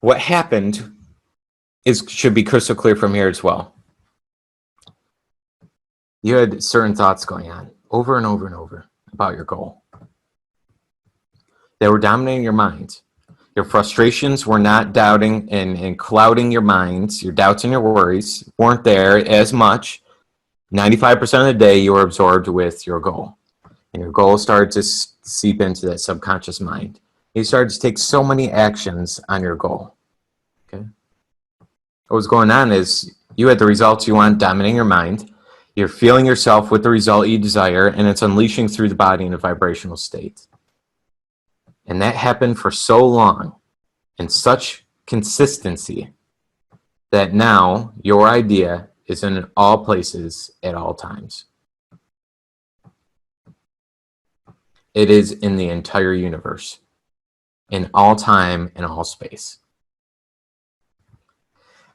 what happened should be crystal clear from here as well. You had certain thoughts going on over and over and over about your goal. They were dominating your mind. Your frustrations were not doubting and clouding your minds. Your doubts and your worries weren't there as much. 95% of the day you were absorbed with your goal. And your goal started to seep into that subconscious mind. You started to take so many actions on your goal. Okay? What was going on is you had the results you want dominating your mind. You're feeling yourself with the result you desire, and it's unleashing through the body in a vibrational state. And that happened for so long, in such consistency, that now your idea is in all places at all times. It is in the entire universe, in all time and all space.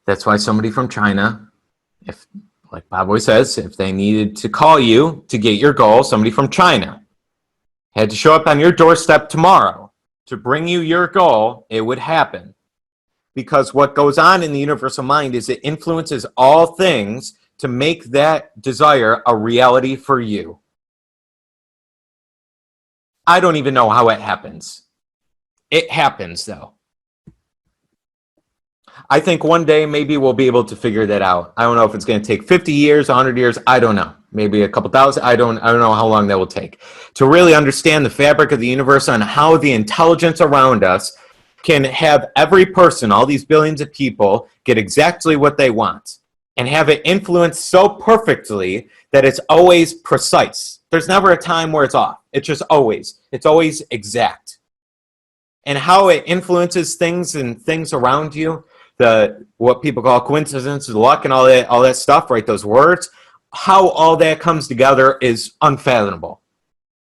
That's why somebody from China, if, like Bob always says, if they needed to call you to get your goal, somebody from China had to show up on your doorstep tomorrow to bring you your goal, it would happen. Because what goes on in the universal mind is it influences all things to make that desire a reality for you. I don't even know how it happens. It happens, though. I think one day maybe we'll be able to figure that out. I don't know if it's going to take 50 years, 100 years. I don't know. Maybe a couple thousand. I don't know how long that will take to really understand the fabric of the universe on how the intelligence around us can have every person, all these billions of people, get exactly what they want and have it influenced so perfectly that it's always precise. There's never a time where it's off. It's just always. It's always exact. And how it influences things and things around you, what people call coincidence, luck, and all that stuff, right? Those words, how all that comes together is unfathomable.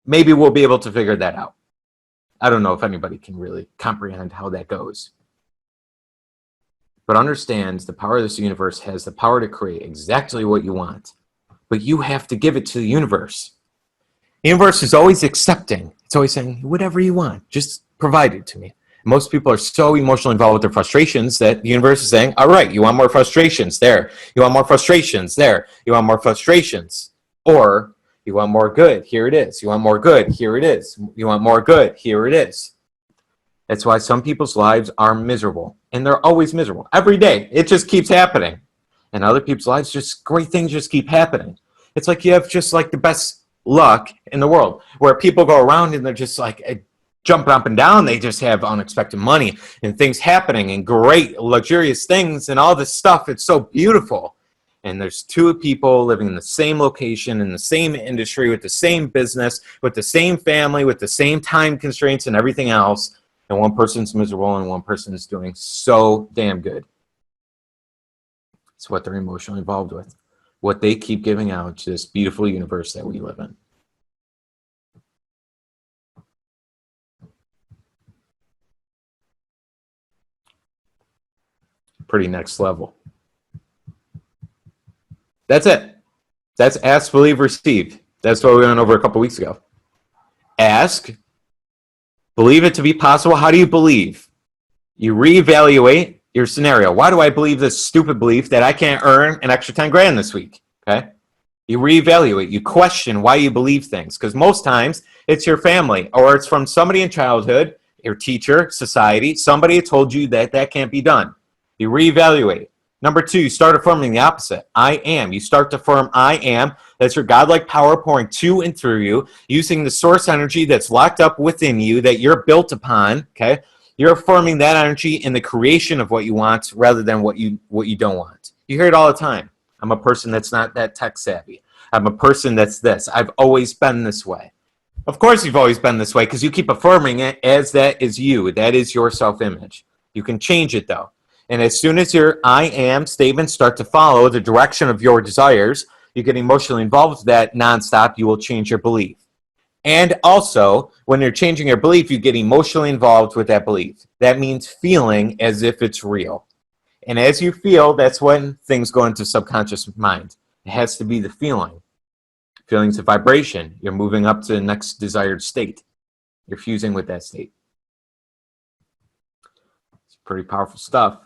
Maybe we'll be able to figure that out. I don't know if anybody can really comprehend how that goes. But understand the power of this universe has the power to create exactly what you want. But you have to give it to the universe. The universe is always accepting. It's always saying, whatever you want, just provide it to me. Most people are so emotionally involved with their frustrations that the universe is saying, all right, you want more frustrations? There. You want more frustrations? There. You want more frustrations? Or you want more good? Here it is. You want more good? Here it is. You want more good? Here it is. That's why some people's lives are miserable. And they're always miserable. Every day. It just keeps happening. And other people's lives, just great things just keep happening. It's like you have just like the best luck in the world, where people go around and they're just like jumping up and down. They just have unexpected money and things happening and great luxurious things and all this stuff. It's so beautiful. And there's two people living in the same location, in the same industry, with the same business, with the same family, with the same time constraints and everything else. And one person's miserable and one person is doing so damn good. It's what they're emotionally involved with, what they keep giving out to this beautiful universe that we live in. Pretty next level. That's it. That's ask, believe, receive. That's what we went over a couple weeks ago. Ask, believe it to be possible. How do you believe? You reevaluate your scenario. Why do I believe this stupid belief that I can't earn an extra 10 grand this week? Okay. You reevaluate. You question why you believe things, because most times it's your family or it's from somebody in childhood, your teacher, society, somebody told you that that can't be done. You reevaluate. Number two, you start affirming the opposite. I am. You start to affirm I am. That's your godlike power pouring to and through you, using the source energy that's locked up within you that you're built upon. Okay, you're affirming that energy in the creation of what you want rather than what you don't want. You hear it all the time. I'm a person that's not that tech savvy. I'm a person that's this. I've always been this way. Of course you've always been this way because you keep affirming it as that is you. That is your self-image. You can change it though. And as soon as your I am statements start to follow the direction of your desires, you get emotionally involved with that nonstop, you will change your belief. And also, when you're changing your belief, you get emotionally involved with that belief. That means feeling as if it's real. And as you feel, that's when things go into subconscious mind. It has to be the feeling. Feeling's a vibration. You're moving up to the next desired state. You're fusing with that state. pretty powerful stuff.